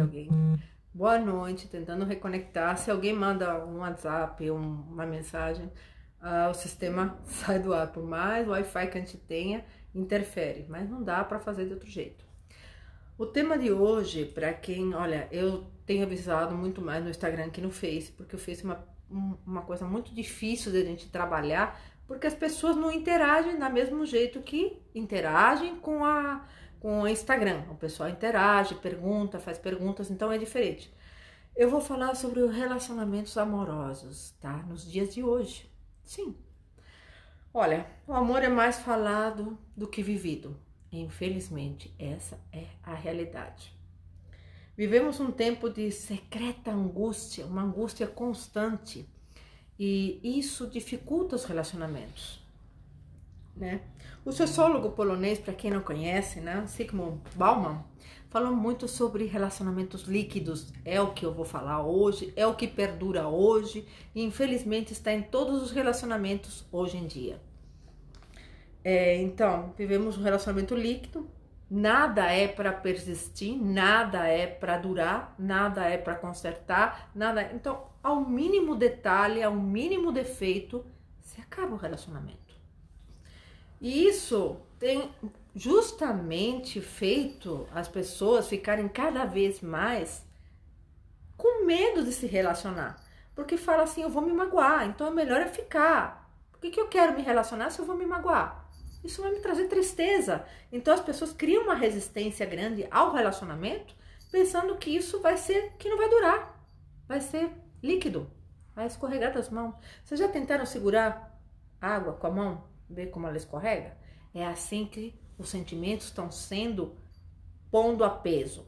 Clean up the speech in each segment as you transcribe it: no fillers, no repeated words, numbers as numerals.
alguém. Boa noite, tentando reconectar. Se alguém manda um WhatsApp, uma mensagem, o sistema sai do ar. Por mais Wi-Fi que a gente tenha, interfere, mas não dá para fazer de outro jeito. O tema de hoje, para quem, olha, eu tenho avisado muito mais no Instagram que no Face, porque o Face é uma coisa muito difícil de a gente trabalhar, porque as pessoas não interagem do mesmo jeito que interagem com o Instagram. O pessoal interage, pergunta, faz perguntas, então é diferente. Eu vou falar sobre os relacionamentos amorosos, tá? Nos dias de hoje. Sim. Olha, o amor é mais falado do que vivido. Infelizmente, essa é a realidade. Vivemos um tempo de secreta angústia, uma angústia constante, e isso dificulta os relacionamentos, né? O sociólogo polonês, para quem não conhece, né, Zygmunt Bauman, falou muito sobre relacionamentos líquidos. É o que eu vou falar hoje, é o que perdura hoje e infelizmente está em todos os relacionamentos hoje em dia. Então, vivemos um relacionamento líquido, nada é para persistir, nada é para durar, nada é para consertar, nada. Então, ao mínimo detalhe, ao mínimo defeito, se acaba o relacionamento. E isso tem justamente feito as pessoas ficarem cada vez mais com medo de se relacionar. Porque fala assim, eu vou me magoar, então é melhor eu ficar. Por que eu quero me relacionar se eu vou me magoar? Isso vai me trazer tristeza. Então as pessoas criam uma resistência grande ao relacionamento, pensando que isso vai ser, que não vai durar. Vai ser líquido, vai escorregar das mãos. Vocês já tentaram segurar água com a mão? Ver como ela escorrega? É assim que os sentimentos estão sendo pondo a peso.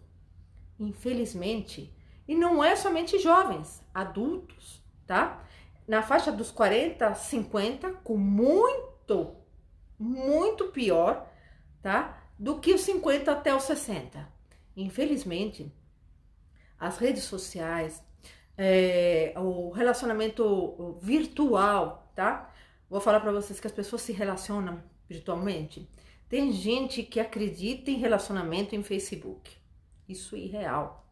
Infelizmente, e não é somente jovens, adultos, tá? Na faixa dos 40, 50, com muito pior, tá? Do que os 50 até os 60. Infelizmente, as redes sociais, o relacionamento virtual, tá? Vou falar para vocês que as pessoas se relacionam virtualmente. Tem gente que acredita em relacionamento em Facebook. Isso é irreal.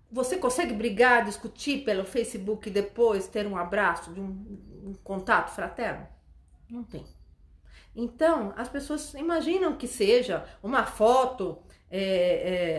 Você consegue brigar, discutir pelo Facebook e depois ter um abraço, de um contato fraterno? Não tem. Então, as pessoas imaginam que seja uma foto,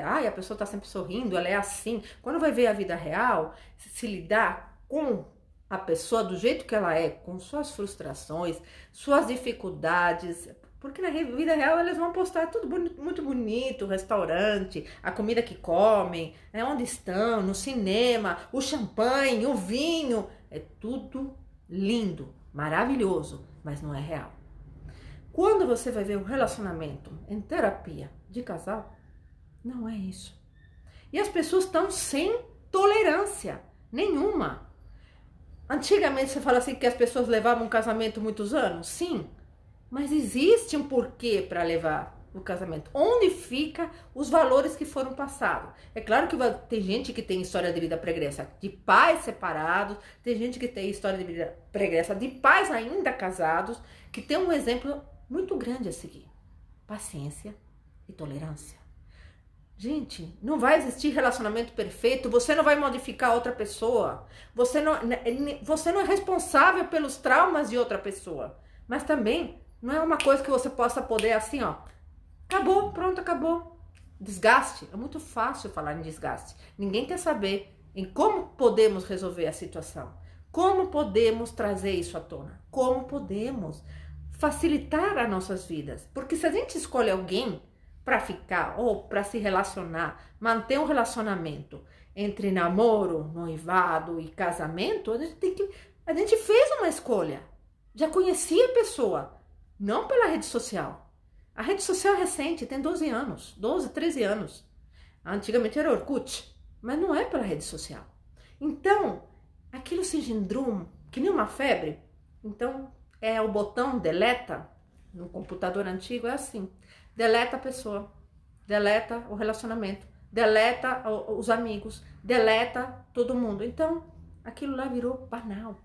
a pessoa está sempre sorrindo, ela é assim. Quando vai ver a vida real, se lidar com a pessoa do jeito que ela é, com suas frustrações, suas dificuldades, porque na vida real eles vão postar tudo muito bonito, o restaurante, a comida que comem, onde estão, no cinema, o champanhe, o vinho, é tudo lindo, maravilhoso, mas não é real. Quando você vai ver um relacionamento em terapia de casal, não é isso. E as pessoas estão sem tolerância nenhuma. Antigamente você fala assim que as pessoas levavam um casamento muitos anos? Sim, mas existe um porquê para levar o casamento. Onde fica os valores que foram passados? É claro que tem gente que tem história de vida pregressa de pais separados, tem gente que tem história de vida pregressa de pais ainda casados, que tem um exemplo muito grande a seguir: paciência e tolerância. Gente, não vai existir relacionamento perfeito, você não vai modificar outra pessoa, você não é responsável pelos traumas de outra pessoa, mas também não é uma coisa que você possa poder assim, acabou, pronto, acabou. Desgaste, é muito fácil falar em desgaste, ninguém quer saber em como podemos resolver a situação, como podemos trazer isso à tona, como podemos facilitar as nossas vidas, porque se a gente escolhe alguém para ficar ou para se relacionar, manter um relacionamento entre namoro, noivado e casamento, a gente fez uma escolha, já conhecia a pessoa, não pela rede social. A rede social é recente, tem 12 anos, 12, 13 anos. Antigamente era Orkut, mas não é pela rede social. Então, aquilo se engendrou que nem uma febre. Então, o botão deleta, no computador antigo é assim, deleta a pessoa, deleta o relacionamento, deleta os amigos, deleta todo mundo. Então, aquilo lá virou banal.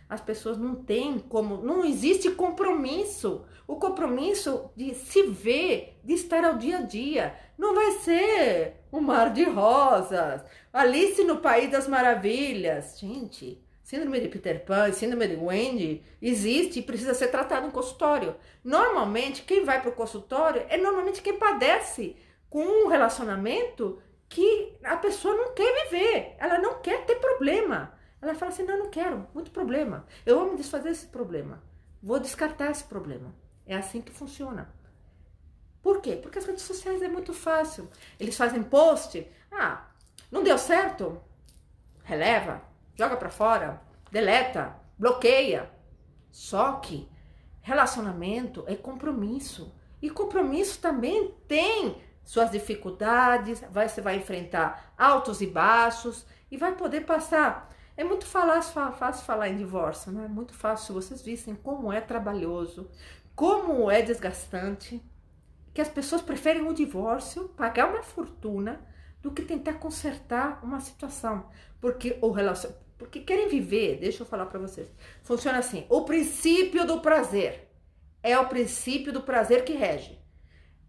As pessoas não têm como, não existe compromisso. O compromisso de se ver de estar ao dia a dia. Não vai ser um mar de rosas, Alice no País das Maravilhas. Gente, síndrome de Peter Pan, síndrome de Wendy existe e precisa ser tratado em consultório. Normalmente, quem vai para o consultório é normalmente quem padece com um relacionamento que a pessoa não quer viver, ela não quer ter problema. Ela fala assim, não quero, muito problema. Eu vou me desfazer desse problema, vou descartar esse problema. É assim que funciona. Por quê? Porque as redes sociais é muito fácil. Eles fazem post, não deu certo? Releva, joga pra fora, deleta, bloqueia. Só que relacionamento é compromisso. E compromisso também tem suas dificuldades, você vai enfrentar altos e baixos e vai poder passar. É muito fácil falar em divórcio, não é muito fácil. Se vocês vissem como é trabalhoso, como é desgastante, que as pessoas preferem o divórcio, pagar uma fortuna, do que tentar consertar uma situação. Porque querem viver, deixa eu falar para vocês. Funciona assim, o princípio do prazer. É o princípio do prazer que rege.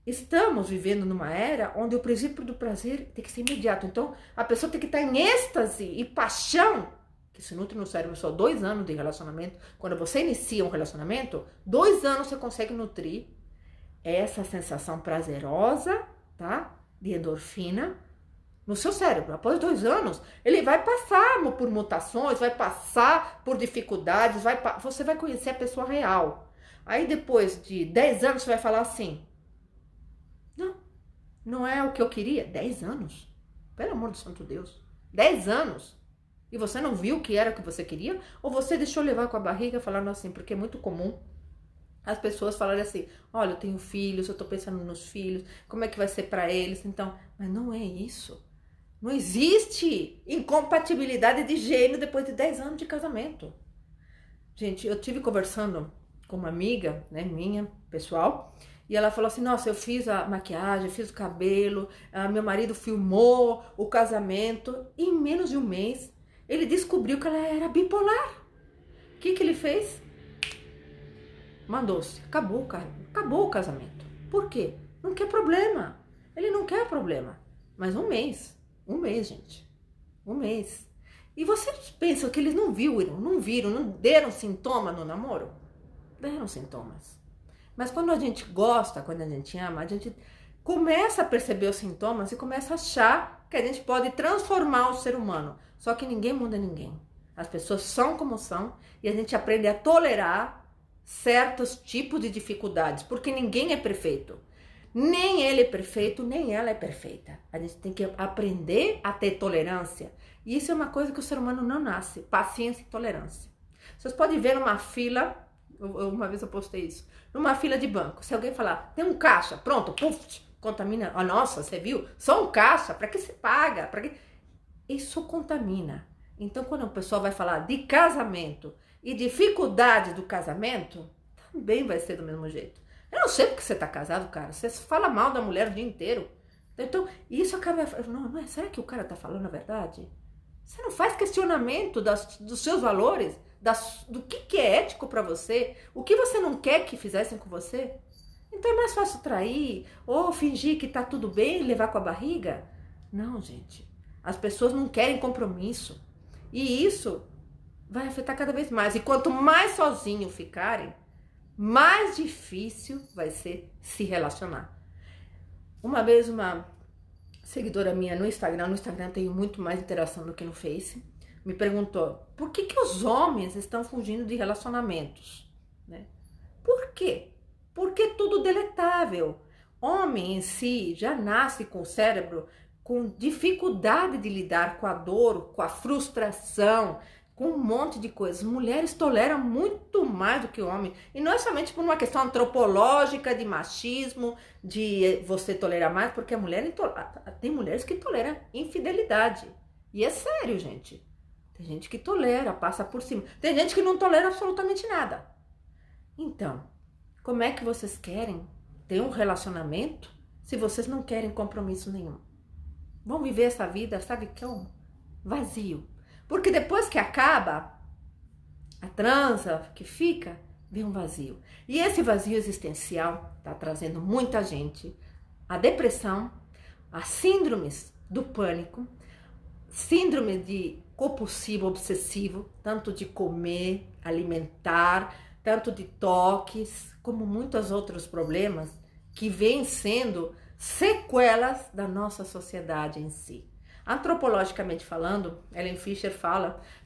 Estamos vivendo numa era onde o princípio do prazer tem que ser imediato. Então, a pessoa tem que estar em êxtase e paixão, que se nutre no cérebro só 2 anos de relacionamento. Quando você inicia um relacionamento, 2 anos você consegue nutrir essa sensação prazerosa, tá? De endorfina no seu cérebro. Após 2 anos, ele vai passar por mutações, vai passar por dificuldades, você vai conhecer a pessoa real. Aí depois de 10 anos, você vai falar assim, não é o que eu queria. 10 anos? Pelo amor do santo Deus. 10 anos? E você não viu o que era o que você queria? Ou você deixou levar com a barriga falando assim, porque é muito comum as pessoas falarem assim, olha, eu tenho filhos, eu tô pensando nos filhos, como é que vai ser para eles? Então, mas não é isso. Não existe incompatibilidade de gênero depois de 10 anos de casamento. Gente, eu tive conversando com uma amiga, né, minha, pessoal, e ela falou assim, nossa, eu fiz a maquiagem, fiz o cabelo, meu marido filmou o casamento, e em menos de um mês, ele descobriu que ela era bipolar. O que ele fez? Mandou-se, acabou o casamento. Por quê? Não quer problema. Ele não quer problema. Mas um mês, gente. Um mês. E vocês pensam que eles não viram, não deram sintoma no namoro? Deram sintomas. Mas quando a gente gosta, quando a gente ama, a gente começa a perceber os sintomas e começa a achar que a gente pode transformar o ser humano. Só que ninguém muda ninguém. As pessoas são como são e a gente aprende a tolerar certos tipos de dificuldades, porque ninguém é perfeito. Nem ele é perfeito, nem ela é perfeita. A gente tem que aprender a ter tolerância. E isso é uma coisa que o ser humano não nasce. Paciência e tolerância. Vocês podem ver numa fila, uma vez eu postei isso, numa fila de banco, se alguém falar, tem um caixa, pronto, puf, contamina. Oh, nossa, você viu? Só um caixa, para que você paga? Pra que... Isso contamina. Então, quando a pessoa vai falar de casamento e dificuldade do casamento, também vai ser do mesmo jeito. Eu não sei porque você tá casado, cara. Você fala mal da mulher o dia inteiro. Então, isso acaba... Não é? Será que o cara tá falando a verdade? Você não faz questionamento dos seus valores, do que é ético pra você, o que você não quer que fizessem com você. Então é mais fácil trair ou fingir que tá tudo bem e levar com a barriga? Não, gente. As pessoas não querem compromisso. E isso vai afetar cada vez mais. E quanto mais sozinho ficarem, mais difícil vai ser se relacionar. Uma vez uma seguidora minha no Instagram tenho muito mais interação do que no Face, me perguntou por que os homens estão fugindo de relacionamentos, né? Por quê? Porque é tudo deletável. Homem em si já nasce com o cérebro com dificuldade de lidar com a dor, com a frustração, com um monte de coisas. Mulheres toleram muito mais do que o homem. E não é somente por uma questão antropológica de machismo, de você tolerar mais, porque a mulher tem mulheres que toleram infidelidade. E é sério, gente. Tem gente que tolera, passa por cima. Tem gente que não tolera absolutamente nada. Então, como é que vocês querem ter um relacionamento se vocês não querem compromisso nenhum? Vão viver essa vida, sabe que é um vazio. Porque depois que acaba, a transa que fica vem um vazio. E esse vazio existencial está trazendo muita gente a depressão, a síndromes do pânico, síndrome de compulsivo obsessivo, tanto de comer, alimentar, tanto de toques, como muitos outros problemas que vêm sendo sequelas da nossa sociedade em si. Antropologicamente falando, Ellen Fisher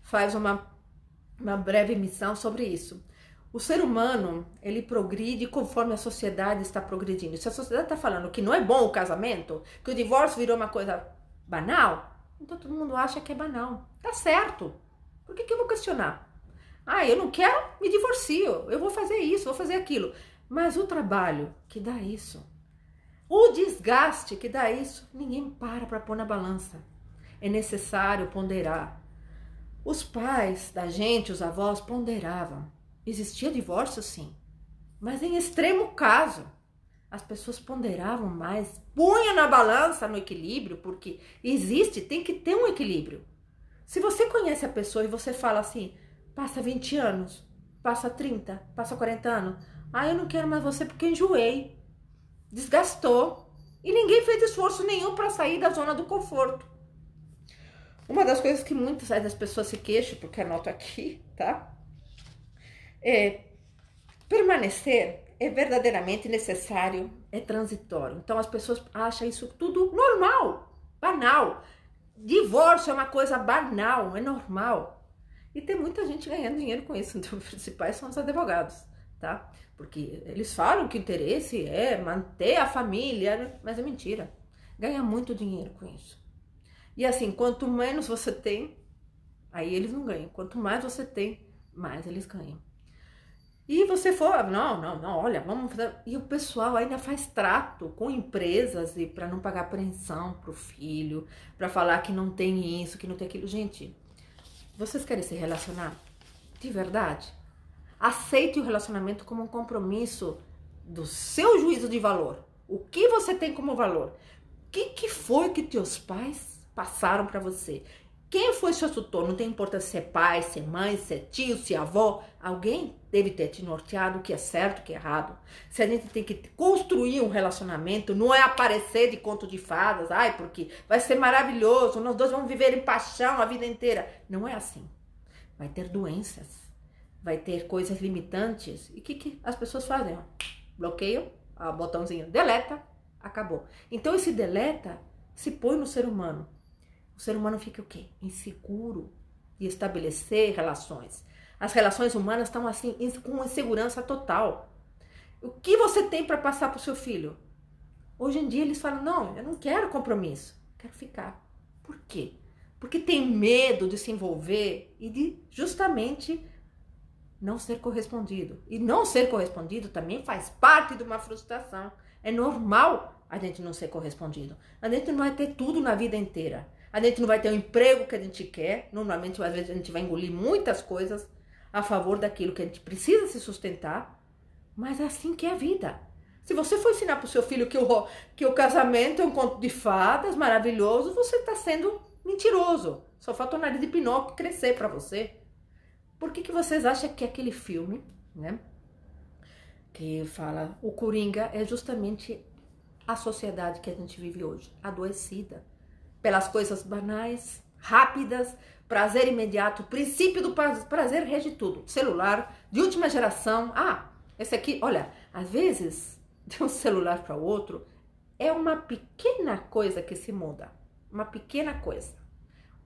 faz uma breve missão sobre isso. O ser humano, ele progride conforme a sociedade está progredindo. Se a sociedade está falando que não é bom o casamento, que o divórcio virou uma coisa banal, então todo mundo acha que é banal. Tá certo. Por que eu vou questionar? Eu não quero, me divorcio. Eu vou fazer isso, vou fazer aquilo. Mas o trabalho que dá isso, o desgaste que dá isso, ninguém para pôr na balança. É necessário ponderar. Os pais da gente, os avós, ponderavam. Existia divórcio, sim, mas em extremo caso. As pessoas ponderavam mais, punham na balança no equilíbrio, porque tem que ter um equilíbrio. Se você conhece a pessoa e você fala assim, passa 20 anos, passa 30, passa 40 anos, eu não quero mais você porque enjoei, desgastou, e ninguém fez esforço nenhum para sair da zona do conforto. Uma das coisas que muitas das pessoas se queixam, porque anoto aqui, tá? Permanecer é verdadeiramente necessário, é transitório. Então as pessoas acham isso tudo normal, banal. Divórcio é uma coisa banal, é normal. E tem muita gente ganhando dinheiro com isso. Então, os principais são os advogados, tá? Porque eles falam que o interesse é manter a família, mas é mentira. Ganha muito dinheiro com isso. E assim, quanto menos você tem, aí eles não ganham. Quanto mais você tem, mais eles ganham. E você for, não, olha, vamos fazer. E o pessoal ainda faz trato com empresas e para não pagar pensão pro filho, para falar que não tem isso, que não tem aquilo. Gente, vocês querem se relacionar? De verdade? Aceite o relacionamento como um compromisso do seu juízo de valor. O que você tem como valor? O que foi que teus pais passaram para você? Quem foi seu tutor? Não tem importância se é pai, se é mãe, se é tio, se é avó. Alguém deve ter te norteado o que é certo, o que é errado. Se a gente tem que construir um relacionamento, não é aparecer de conto de fadas, porque vai ser maravilhoso, nós dois vamos viver em paixão a vida inteira. Não é assim. Vai ter doenças, vai ter coisas limitantes. E o que as pessoas fazem? Bloqueiam, botãozinho deleta, acabou. Então esse deleta se põe no ser humano. O ser humano fica o quê? Inseguro de estabelecer relações. As relações humanas estão assim, com insegurança total. O que você tem para passar para o seu filho? Hoje em dia eles falam, não, eu não quero compromisso, quero ficar. Por quê? Porque tem medo de se envolver e de justamente não ser correspondido. E não ser correspondido também faz parte de uma frustração. É normal a gente não ser correspondido. A gente não vai ter tudo na vida inteira. A gente não vai ter o emprego que a gente quer. Normalmente, às vezes, a gente vai engolir muitas coisas a favor daquilo que a gente precisa se sustentar. Mas é assim que é a vida. Se você for ensinar para o seu filho que o casamento é um conto de fadas maravilhoso, você está sendo mentiroso. Só falta o nariz de Pinóquio crescer para você. Por que vocês acham que aquele filme, né, que fala o Coringa, é justamente a sociedade que a gente vive hoje, adoecida pelas coisas banais, rápidas, prazer imediato, princípio do prazer rege tudo. Celular de última geração. Esse aqui, olha, às vezes de um celular para o outro é uma pequena coisa que se muda, uma pequena coisa.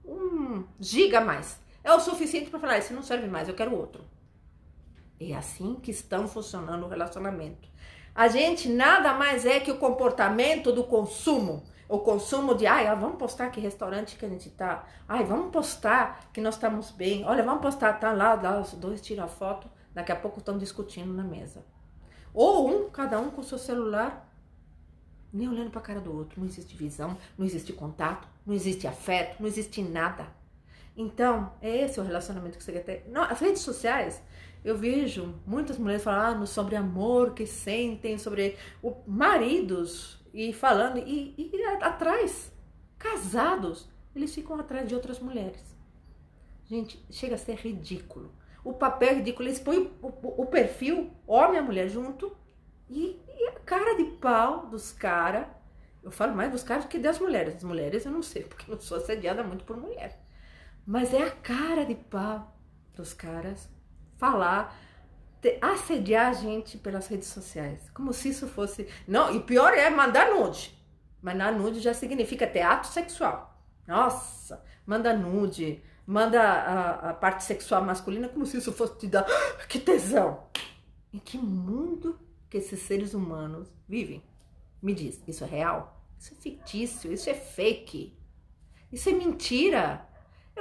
1 giga a mais é o suficiente para falar, esse não serve mais, eu quero outro. É assim que estão funcionando o relacionamento. A gente nada mais é que o comportamento do consumo. O consumo de, vamos postar que restaurante que a gente tá. Vamos postar que nós estamos bem. Olha, vamos postar, tá lá os dois tiram a foto. Daqui a pouco estão discutindo na mesa. Ou cada um com o seu celular, nem olhando para a cara do outro. Não existe visão, não existe contato, não existe afeto, não existe nada. Então, é esse o relacionamento que você quer ter. Não, as redes sociais, eu vejo muitas mulheres falando sobre amor que sentem, sobre maridos e falando, e atrás, casados, eles ficam atrás de outras mulheres. Gente, chega a ser ridículo. o papel ridículo, eles põem o perfil, homem e a mulher junto, e a cara de pau dos caras. Eu falo mais dos caras que das mulheres. As mulheres eu não sei, porque eu não sou assediada muito por mulher. Mas é a cara de pau dos caras falar, assediar a gente pelas redes sociais. Como se isso fosse... Não, e o pior é mandar nude. Mandar nude já significa ter ato sexual. Nossa, manda nude, manda a parte sexual masculina como se isso fosse te dar... Que tesão! Em que mundo que esses seres humanos vivem? Me diz, isso é real? Isso é fictício, isso é fake. Isso é mentira.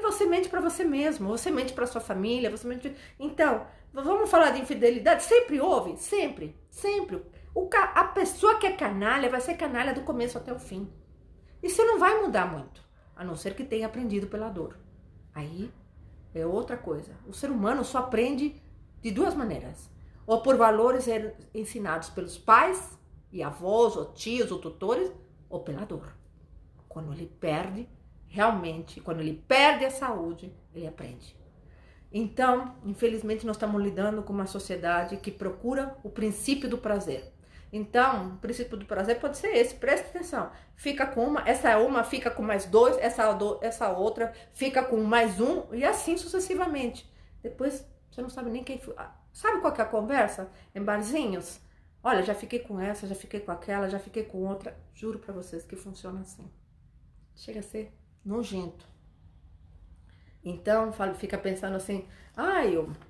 Você mente para você mesmo, você mente para sua família, você mente... Então, vamos falar de infidelidade? Sempre houve, sempre, sempre. A pessoa que é canalha vai ser canalha do começo até o fim. Isso não vai mudar muito, a não ser que tenha aprendido pela dor. Aí é outra coisa. O ser humano só aprende de duas maneiras. Ou por valores ensinados pelos pais e avós, ou tios, ou tutores, ou pela dor. Quando ele perde, realmente, quando ele perde a saúde, ele aprende. Então, infelizmente, nós estamos lidando com uma sociedade que procura o princípio do prazer. Então, o princípio do prazer pode ser esse, preste atenção. Fica com uma fica com mais dois, essa outra fica com mais um, e assim sucessivamente. Depois, você não sabe nem quem foi. Sabe qual que é a conversa? Em barzinhos? Olha, já fiquei com essa, já fiquei com aquela, já fiquei com outra. Juro pra vocês que funciona assim. Chega a ser nojento. Então, fica pensando assim,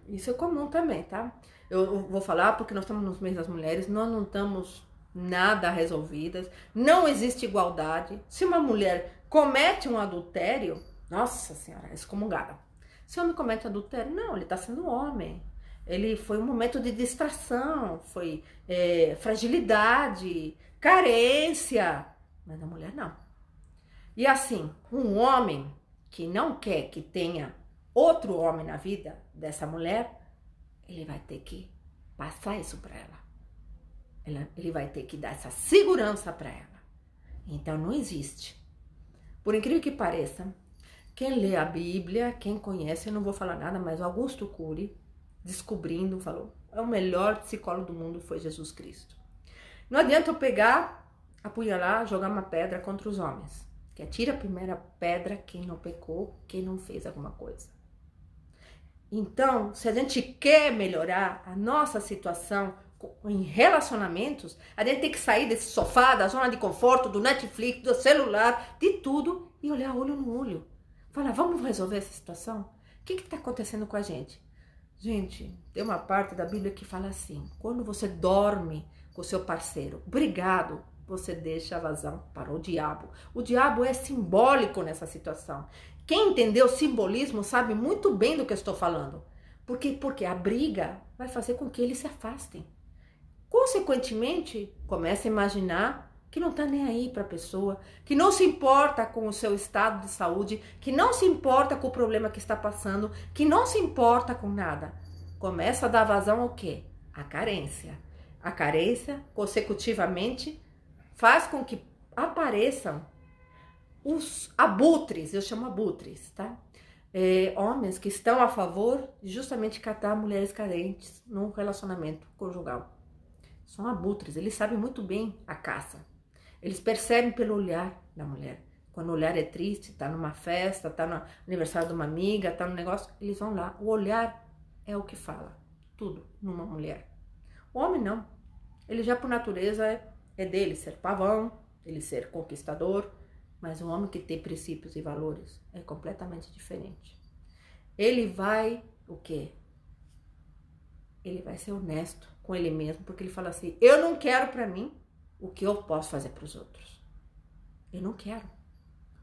isso é comum também, tá? Eu vou falar porque nós estamos nos meses das mulheres, nós não estamos nada resolvidas, não existe igualdade. Se uma mulher comete um adultério, nossa senhora, é excomungada. Se o homem comete adultério, não, ele está sendo homem. Ele foi um momento de distração, foi fragilidade, carência, mas a mulher não. E assim, um homem que não quer que tenha outro homem na vida dessa mulher, ele vai ter que passar isso para ela. Ele vai ter que dar essa segurança para ela. Então não existe. Por incrível que pareça, quem lê a Bíblia, quem conhece, eu não vou falar nada, mas Augusto Cury, descobrindo, falou, é o melhor psicólogo do mundo, foi Jesus Cristo. Não adianta eu pegar, apunhalar, jogar uma pedra contra os homens. Que atira a primeira pedra quem não pecou, quem não fez alguma coisa. Então, se a gente quer melhorar a nossa situação em relacionamentos, a gente tem que sair desse sofá, da zona de conforto, do Netflix, do celular, de tudo, e olhar olho no olho. Falar, vamos resolver essa situação? O que está acontecendo com a gente? Gente, tem uma parte da Bíblia que fala assim, quando você dorme com o seu parceiro, obrigado, você deixa a vazão para o diabo. O diabo é simbólico nessa situação. Quem entendeu o simbolismo sabe muito bem do que eu estou falando. Porque a briga vai fazer com que eles se afastem. Consequentemente, começa a imaginar que não está nem aí para a pessoa, que não se importa com o seu estado de saúde, que não se importa com o problema que está passando, que não se importa com nada. Começa a dar vazão ao quê? A carência. A carência, consecutivamente, faz com que apareçam os abutres, eu chamo abutres, tá? Homens que estão a favor de justamente catar mulheres carentes num relacionamento conjugal. São abutres, eles sabem muito bem a caça. Eles percebem pelo olhar da mulher. Quando o olhar é triste, tá numa festa, tá no aniversário de uma amiga, tá no negócio, eles vão lá. O olhar é o que fala tudo numa mulher. O homem não. Ele já por natureza é dele ser pavão, ele ser conquistador, mas um homem que tem princípios e valores é completamente diferente. Ele vai, o quê? Ele vai ser honesto com ele mesmo, porque ele fala assim, eu não quero para mim o que eu posso fazer para os outros. Eu não quero.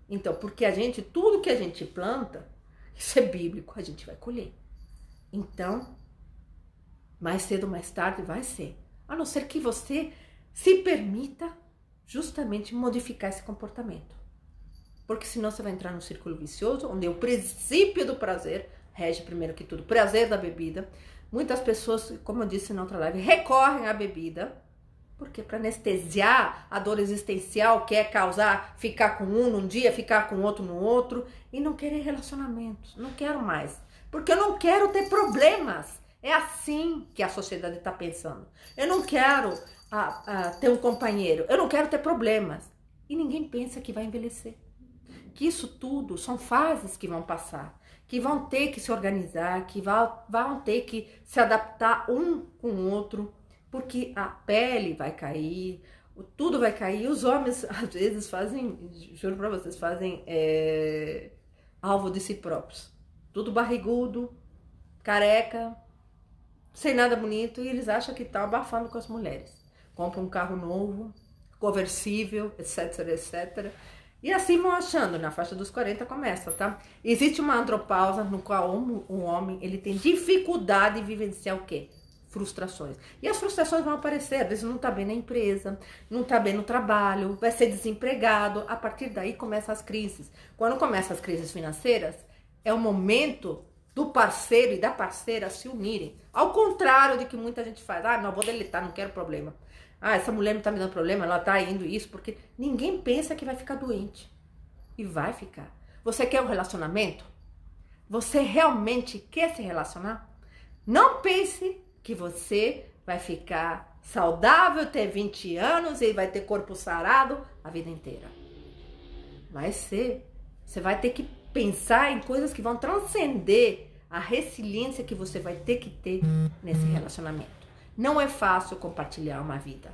Então, porque tudo que a gente planta, isso é bíblico, a gente vai colher. Então, mais cedo ou mais tarde vai ser. A não ser que você se permita justamente modificar esse comportamento. Porque senão você vai entrar num círculo vicioso, onde o princípio do prazer rege primeiro que tudo. Prazer da bebida. Muitas pessoas, como eu disse na outra live, recorrem à bebida, porque para anestesiar a dor existencial, que é causar ficar com um num dia, ficar com outro no outro, e não querer relacionamentos. Não quero mais. Porque eu não quero ter problemas. É assim que a sociedade está pensando. Eu não quero ter um companheiro. Eu não quero ter problemas. E ninguém pensa que vai envelhecer. Que isso tudo são fases que vão passar. Que vão ter que se organizar. Que vão ter que se adaptar um com o outro. Porque a pele vai cair. Tudo vai cair. Os homens, às vezes, fazem... Juro pra vocês, fazem alvo de si próprios. Tudo barrigudo, careca, sem nada bonito, e eles acham que estão abafando com as mulheres. Compram um carro novo, conversível, etc, etc. E assim vão achando, na faixa dos 40 começa, tá? Existe uma andropausa no qual um homem ele tem dificuldade de vivenciar o quê? Frustrações. E as frustrações vão aparecer, às vezes não tá bem na empresa, não tá bem no trabalho, vai ser desempregado, a partir daí começam as crises. Quando começam as crises financeiras, é o momento do parceiro e da parceira se unirem. Ao contrário de que muita gente faz. Ah, não, vou deletar, não quero problema. Ah, essa mulher não tá me dando problema, ela tá indo isso, porque ninguém pensa que vai ficar doente. E vai ficar. Você quer um relacionamento? Você realmente quer se relacionar? Não pense que você vai ficar saudável, ter 20 anos e vai ter corpo sarado a vida inteira. Vai ser. Você vai ter que pensar em coisas que vão transcender a resiliência que você vai ter que ter nesse relacionamento. Não é fácil compartilhar uma vida,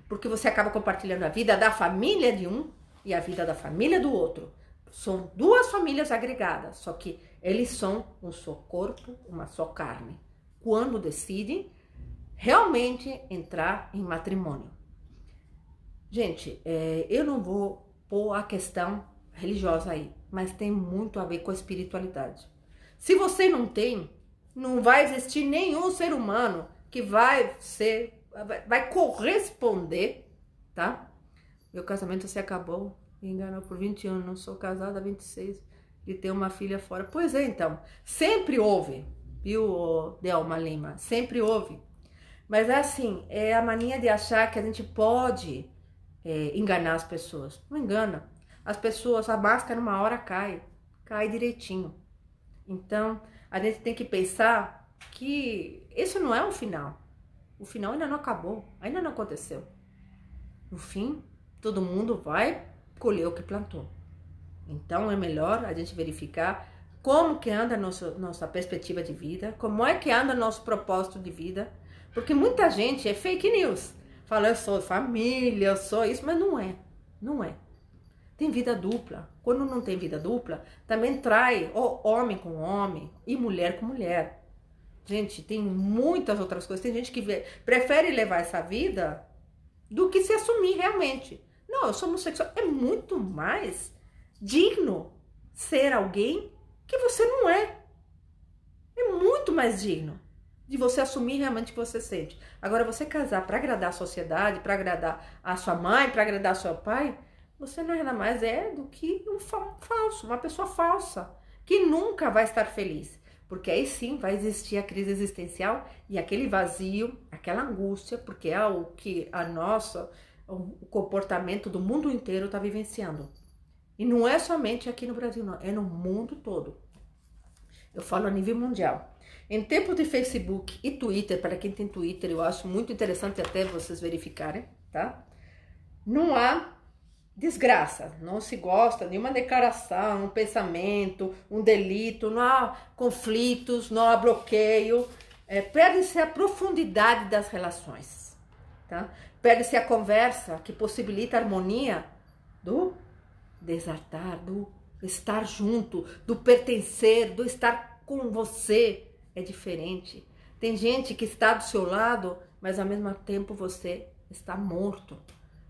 porque você acaba compartilhando a vida da família de um e a vida da família do outro. São duas famílias agregadas, só que eles são um só corpo, uma só carne. Quando decidem realmente entrar em matrimônio. Gente, eu não vou pôr a questão religiosa aí, mas tem muito a ver com a espiritualidade. Se você não tem, não vai existir nenhum ser humano que vai corresponder, tá? Meu casamento se acabou, me enganou por 20 anos, não sou casada há 26 e tenho uma filha fora. Pois é, então, sempre houve, viu, Delma Lima? Sempre houve. Mas é assim, é a mania de achar que a gente pode enganar as pessoas. Não engana. As pessoas, a máscara uma hora cai direitinho. Então, a gente tem que pensar que esse não é o final. O final ainda não acabou, ainda não aconteceu. No fim, todo mundo vai colher o que plantou. Então, é melhor a gente verificar como que anda a nossa perspectiva de vida, como é que anda nosso propósito de vida, porque muita gente é fake news. Fala, eu sou família, eu sou isso, mas não é. Não é. Tem vida dupla. Quando não tem vida dupla, também trai homem com homem e mulher com mulher. Gente, tem muitas outras coisas. Tem gente que prefere levar essa vida do que se assumir realmente. Não, eu sou homossexual. É muito mais digno ser alguém que você não é. É muito mais digno de você assumir realmente o que você sente. Agora, você casar para agradar a sociedade, para agradar a sua mãe, para agradar seu pai, você não é nada mais do que um falso, uma pessoa falsa, que nunca vai estar feliz. Porque aí sim vai existir a crise existencial e aquele vazio, aquela angústia, porque é o que o comportamento do mundo inteiro está vivenciando. E não é somente aqui no Brasil, não, é no mundo todo. Eu falo a nível mundial. Em tempo de Facebook e Twitter, para quem tem Twitter, eu acho muito interessante até vocês verificarem, tá? Não há desgraça, não se gosta de uma declaração, um pensamento, um delito, não há conflitos, não há bloqueio, perde-se a profundidade das relações, tá? Perde-se a conversa que possibilita a harmonia do desatar, do estar junto, do pertencer, do estar com você. É diferente. Tem gente que está do seu lado, mas ao mesmo tempo você está morto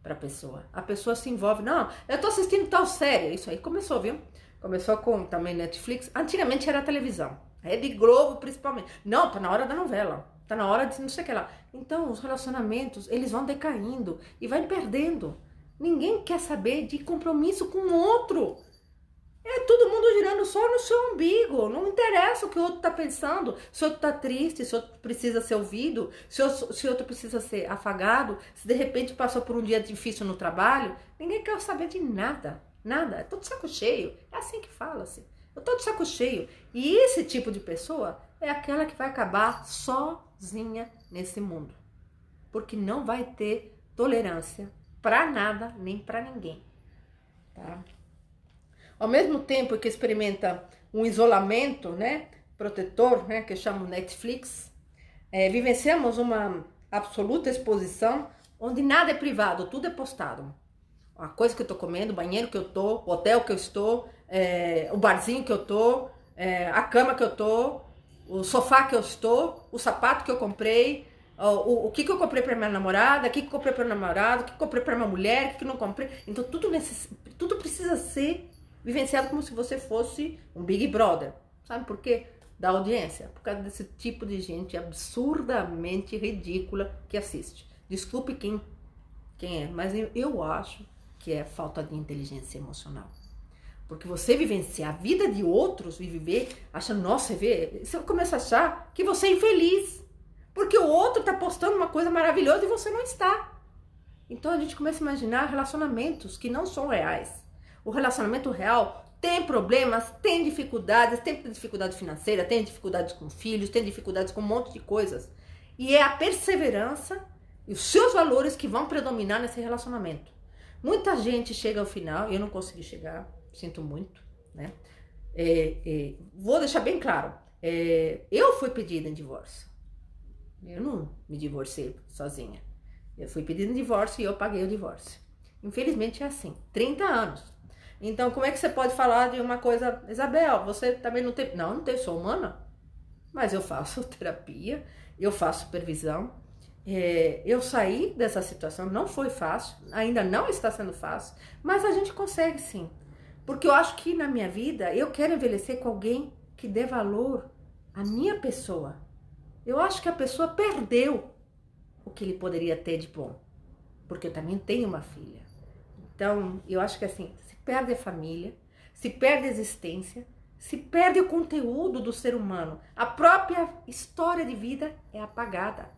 para a pessoa. A pessoa se envolve. Não, eu tô assistindo tal série. Isso aí começou, viu? Começou com também Netflix. Antigamente era televisão. Rede Globo, principalmente. Não, tá na hora da novela. Tá na hora de não sei o que lá. Então, os relacionamentos, eles vão decaindo e vai perdendo. Ninguém quer saber de compromisso com o outro. É todo mundo girando só no seu umbigo. Não interessa o que o outro tá pensando. Se o outro tá triste, se o outro precisa ser ouvido, se o outro precisa ser afagado, se de repente passou por um dia difícil no trabalho. Ninguém quer saber de nada. Nada. É todo saco cheio. É assim que fala-se. Eu tô de saco cheio. E esse tipo de pessoa é aquela que vai acabar sozinha nesse mundo. Porque não vai ter tolerância para nada, nem para ninguém. Tá? Ao mesmo tempo que experimenta um isolamento, né, protetor, né, que chamam Netflix, vivenciamos uma absoluta exposição onde nada é privado, tudo é postado. A coisa que eu tô comendo, o banheiro que eu tô, o hotel que eu estou, o barzinho que eu tô, a cama que eu tô, o sofá que eu estou, o sapato que eu comprei, o que eu comprei para minha namorada, o que eu comprei para o namorado, o que eu comprei para minha mulher, o que eu não comprei. Então tudo precisa ser vivenciado como se você fosse um Big Brother. Sabe por quê? Da audiência. Por causa desse tipo de gente absurdamente ridícula que assiste. Desculpe quem é, mas eu acho que é falta de inteligência emocional. Porque você vivenciar a vida de outros e viver, acha, nossa, você começa a achar que você é infeliz. Porque o outro tá postando uma coisa maravilhosa e você não está. Então a gente começa a imaginar relacionamentos que não são reais. O relacionamento real tem problemas, tem dificuldade financeira, tem dificuldades com filhos, tem dificuldades com um monte de coisas. E é a perseverança e os seus valores que vão predominar nesse relacionamento. Muita gente chega ao final, eu não consegui chegar, sinto muito, né? Vou deixar bem claro, eu fui pedida em divórcio. Eu não me divorciei sozinha. Eu fui pedida em divórcio e eu paguei o divórcio. Infelizmente é assim, 30 anos. Então como é que você pode falar de uma coisa, Isabel, você também não tem... Não tem, sou humana. Mas eu faço terapia, eu faço supervisão. Eu saí dessa situação, não foi fácil, ainda não está sendo fácil, mas a gente consegue sim. Porque eu acho que na minha vida, eu quero envelhecer com alguém que dê valor à minha pessoa. Eu acho que a pessoa perdeu o que ele poderia ter de bom. Porque eu também tenho uma filha. Então, eu acho que assim, se perde a família, se perde a existência, se perde o conteúdo do ser humano. A própria história de vida é apagada.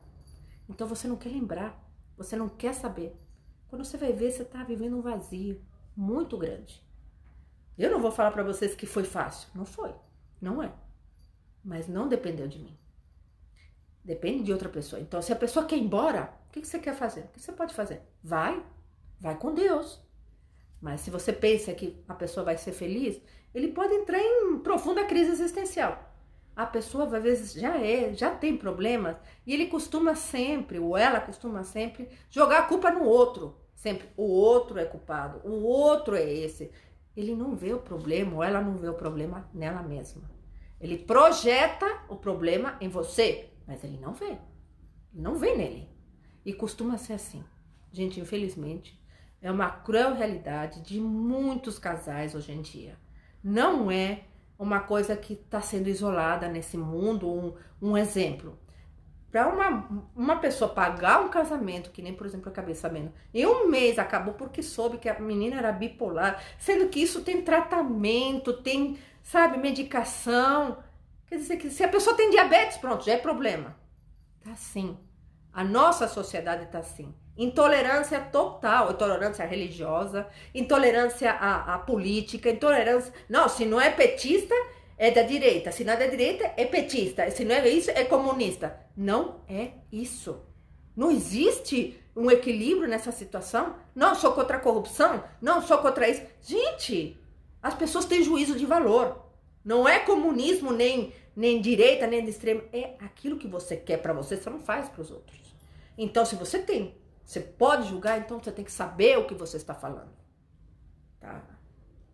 Então você não quer lembrar, você não quer saber. Quando você vai ver, você está vivendo um vazio muito grande. Eu não vou falar para vocês que foi fácil. Não foi, não é. Mas não dependeu de mim. Depende de outra pessoa. Então, se a pessoa quer ir embora, o que você quer fazer? O que você pode fazer? Vai com Deus. Mas se você pensa que a pessoa vai ser feliz, ele pode entrar em profunda crise existencial. A pessoa, às vezes, já tem problemas e ele costuma sempre, ou ela costuma sempre, jogar a culpa no outro. Sempre, o outro é culpado, o outro é esse. Ele não vê o problema, ou ela não vê o problema nela mesma. Ele projeta o problema em você, mas ele não vê. Não vê nele. E costuma ser assim. Gente, infelizmente, é uma cruel realidade de muitos casais hoje em dia. Não é uma coisa que está sendo isolada nesse mundo, um exemplo. Para uma pessoa pagar um casamento, que nem, por exemplo, eu acabei sabendo, em um mês acabou porque soube que a menina era bipolar, sendo que isso tem tratamento, tem, sabe, medicação. Quer dizer que se a pessoa tem diabetes, pronto, já é problema. Tá assim. A nossa sociedade tá assim. Intolerância total, intolerância religiosa, intolerância à política, intolerância... Não, se não é petista, é da direita. Se não é da direita, é petista. Se não é isso, é comunista. Não é isso. Não existe um equilíbrio nessa situação. Não, sou contra a corrupção. Não, sou contra isso. Gente, as pessoas têm juízo de valor. Não é comunismo, nem direita, nem de extrema. É aquilo que você quer pra você não faz pros outros. Então, se você pode julgar, então você tem que saber o que você está falando. Tá?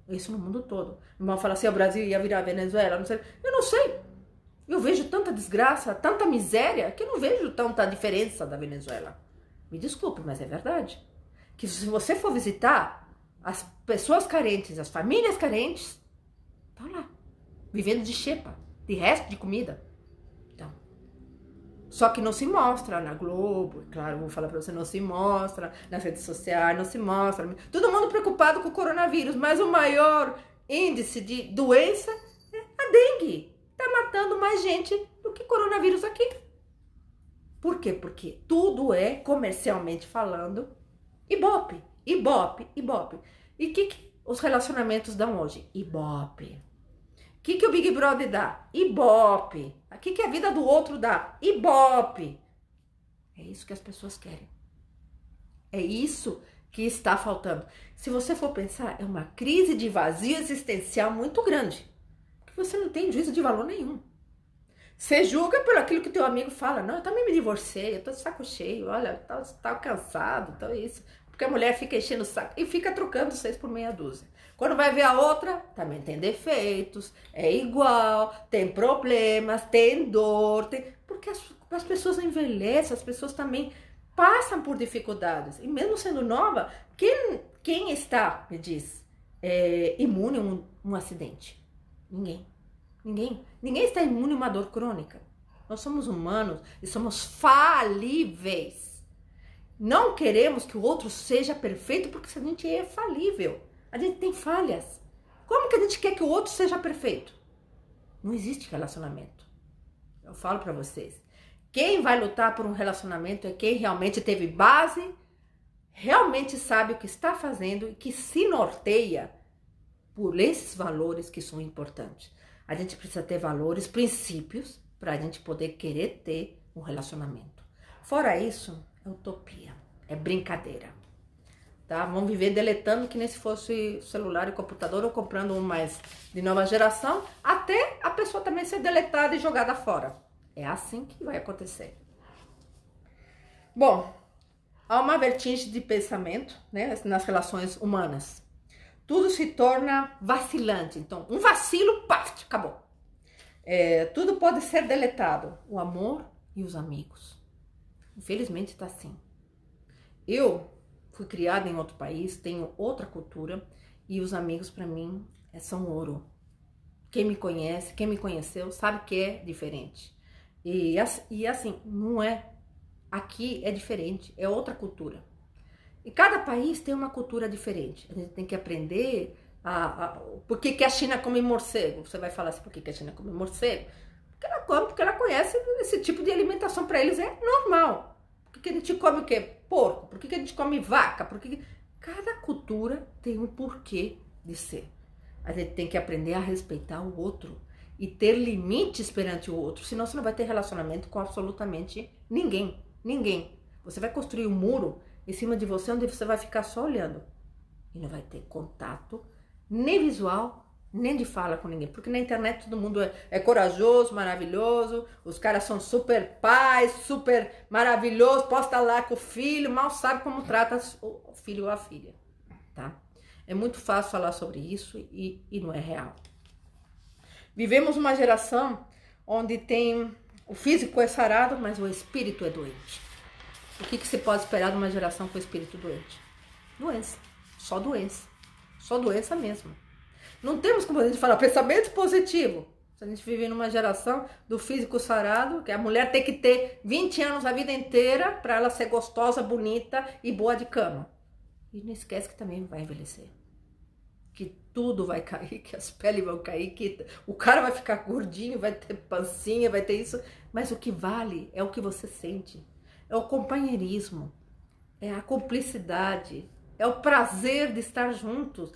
Isso no mundo todo. O irmão fala assim, o Brasil ia virar Venezuela, não sei. Eu não sei. Eu vejo tanta desgraça, tanta miséria, que eu não vejo tanta diferença da Venezuela. Me desculpe, mas é verdade. Que se você for visitar as pessoas carentes, as famílias carentes, tá lá, vivendo de xepa, de resto de comida. Então, só que não se mostra na Globo, claro, vou falar pra você, não se mostra nas redes sociais, não se mostra. Todo mundo preocupado com o coronavírus, mas o maior índice de doença é a dengue. Tá matando mais gente do que coronavírus aqui. Por quê? Porque tudo é, comercialmente falando, ibope, ibope, ibope. E o que os relacionamentos dão hoje? Ibope. que o Big Brother dá? Ibope. O que a vida do outro dá? Ibope. É isso que as pessoas querem. É isso que está faltando. Se você for pensar, é uma crise de vazio existencial muito grande. Porque você não tem juízo de valor nenhum. Você julga por aquilo que o teu amigo fala. Não, eu também me divorciei, eu tô de saco cheio, olha, tá cansado, então isso. Porque a mulher fica enchendo o saco e fica trocando 6 por meia dúzia. Quando vai ver a outra, também tem defeitos, é igual, tem problemas, tem dor, porque as pessoas envelhecem, as pessoas também passam por dificuldades. E mesmo sendo nova, quem está, me diz, imune a um acidente? Ninguém. Ninguém está imune a uma dor crônica. Nós somos humanos e somos falíveis. Não queremos que o outro seja perfeito porque a gente é falível. A gente tem falhas. Como que a gente quer que o outro seja perfeito? Não existe relacionamento. Eu falo para vocês. Quem vai lutar por um relacionamento é quem realmente teve base, realmente sabe o que está fazendo e que se norteia por esses valores que são importantes. A gente precisa ter valores, princípios, para a gente poder querer ter um relacionamento. Fora isso, é utopia, é brincadeira. Tá? Vamos viver deletando que nem se fosse celular e computador ou comprando um mais de nova geração, até a pessoa também ser deletada e jogada fora. É assim que vai acontecer. Bom, há uma vertigem de pensamento, né, nas relações humanas. Tudo se torna vacilante. Então, um vacilo, paf, acabou. Tudo pode ser deletado. O amor e os amigos. Infelizmente está assim. Eu fui criada em outro país, tenho outra cultura e os amigos para mim são ouro. Quem me conhece, quem me conheceu, sabe que é diferente. E assim, não é. Aqui é diferente, é outra cultura. E cada país tem uma cultura diferente. A gente tem que aprender por que a China come morcego. Você vai falar assim, por que a China come morcego? Porque ela come, porque ela conhece esse tipo de alimentação, para eles é normal. Por que a gente come o quê? Porco. Por que a gente come vaca? Cada cultura tem um porquê de ser. A gente tem que aprender a respeitar o outro e ter limites perante o outro. Senão você não vai ter relacionamento com absolutamente ninguém. Ninguém. Você vai construir um muro em cima de você, onde você vai ficar só olhando. E não vai ter contato, nem visual, nem de fala com ninguém. Porque na internet todo mundo é corajoso, maravilhoso, os caras são super pais, super maravilhoso, posta lá com o filho, mal sabe como trata o filho ou a filha, tá? É muito fácil falar sobre isso e não é real. Vivemos uma geração onde o físico é sarado, mas o espírito é doente. O que se pode esperar de uma geração com espírito doente? Doença. Só doença. Só doença mesmo. Não temos como a gente falar pensamento positivo. Se a gente vive numa geração do físico sarado, que a mulher tem que ter 20 anos a vida inteira para ela ser gostosa, bonita e boa de cama. E não esquece que também vai envelhecer. Que tudo vai cair, que as peles vão cair, que o cara vai ficar gordinho, vai ter pancinha, vai ter isso. Mas o que vale é o que você sente. É o companheirismo, é a cumplicidade, é o prazer de estar juntos.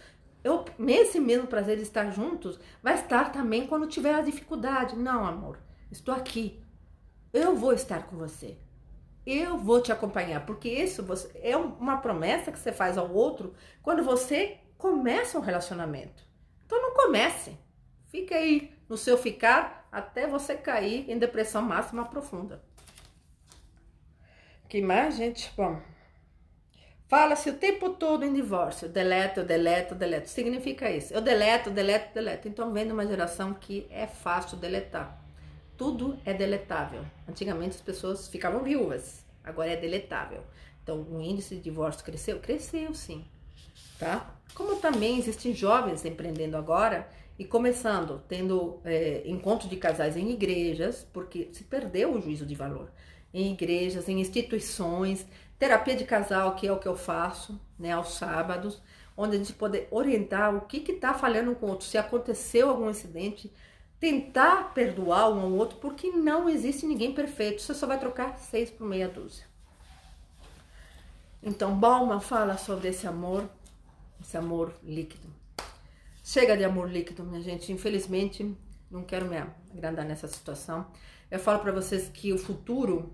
Esse mesmo prazer de estar juntos vai estar também quando tiver a dificuldade. Não, amor, estou aqui. Eu vou estar com você. Eu vou te acompanhar, porque isso é uma promessa que você faz ao outro quando você começa um relacionamento. Então não comece. Fica aí no seu ficar até você cair em depressão máxima profunda. Que mais, gente? Bom, fala-se o tempo todo em divórcio. Deleto. Significa isso. Eu deleto. Então vem de uma geração que é fácil deletar. Tudo é deletável. Antigamente as pessoas ficavam viúvas. Agora é deletável. Então o índice de divórcio cresceu? Cresceu, sim. Tá? Como também existem jovens empreendendo agora e começando, tendo encontro de casais em igrejas, porque se perdeu o juízo de valor. Em igrejas, em instituições, terapia de casal, que é o que eu faço, né, aos sábados, onde a gente pode orientar o que está falhando com o outro, se aconteceu algum incidente, tentar perdoar um ao outro, porque não existe ninguém perfeito, você só vai trocar 6 por meia dúzia. Então, Bauman fala sobre esse amor líquido. Chega de amor líquido, minha gente, infelizmente, não quero me agrandar nessa situação. Eu falo para vocês que o futuro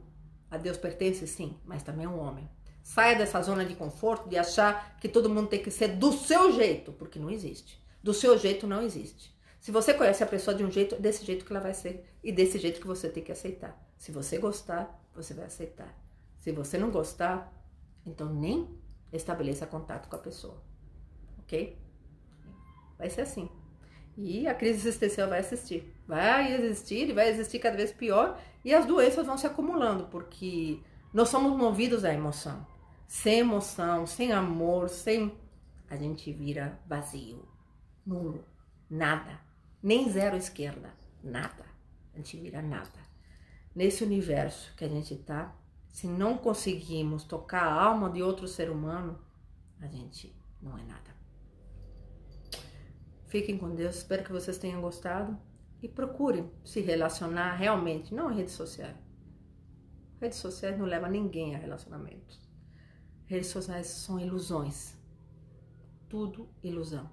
a Deus pertence, sim, mas também ao homem. Saia dessa zona de conforto, de achar que todo mundo tem que ser do seu jeito, porque não existe. Do seu jeito não existe. Se você conhece a pessoa de um jeito, é desse jeito que ela vai ser e desse jeito que você tem que aceitar. Se você gostar, você vai aceitar. Se você não gostar, então nem estabeleça contato com a pessoa, ok? Vai ser assim. E a crise existencial vai existir. Vai existir e vai existir cada vez pior e as doenças vão se acumulando, porque nós somos movidos à emoção. Sem emoção, sem amor, a gente vira vazio, nulo, nada. Nem zero esquerda, nada. A gente vira nada. Nesse universo que a gente tá, se não conseguimos tocar a alma de outro ser humano, a gente não é nada. Fiquem com Deus, espero que vocês tenham gostado e procurem se relacionar realmente, não em redes sociais. Redes sociais não levam ninguém a relacionamentos. Redes sociais são ilusões. Tudo ilusão.